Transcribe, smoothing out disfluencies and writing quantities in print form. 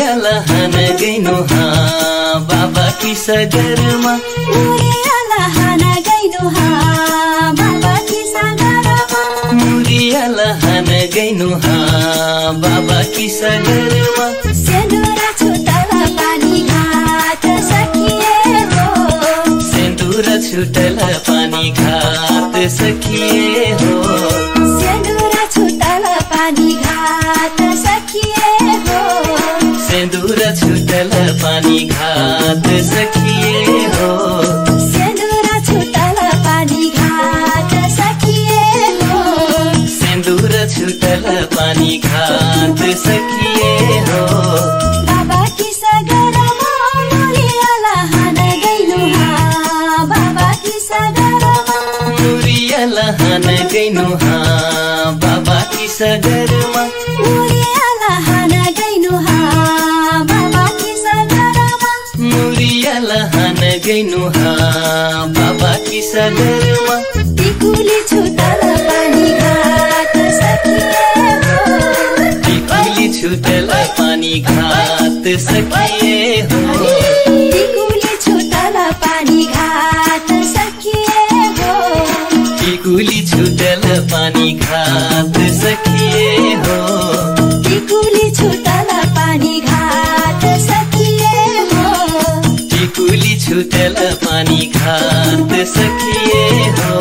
मुरियालाहान गइनु हा बाबा की सगरमा मुरियालाहान गइनु हा बाबा की सगरमा मुरियालाहान गइनु हा बाबा की सगरमा सेन्दुरा छुटल पानी घाट सकिए हो सेन्दुरा छुटल पानी घाट सकिए हो सेन्दुरा छुटल पानी घाट सकिए हो सेन्दुरा छुटल पानी घाट सकिए हो सेन्दुरा छुटल पानी घाट सकिए हो सेन्दुरा छुटल पानी घाट सकिए हो बाबा की सगरमा मुरियालाहान गइनु हा बाबा की सगरमा मुरियालाहान गइनु हा बाबा की सगरमा मुरियालाहान गइनु हा बाबा की सगरमा मुरियालाहान गइनु हा बाबा की सगरमा टिकुली छुटल पानी घाट सकिए हो टिकुली छुटल पानी घाट सकिए हो टिकुली छुटल पानी घाट सकिए हो टिकुली छुटल पानी घाट सकिए हो टिकुली छुटल पानी घाट सकिए हो टिकुली छुटल पानी घाट सकिए हो।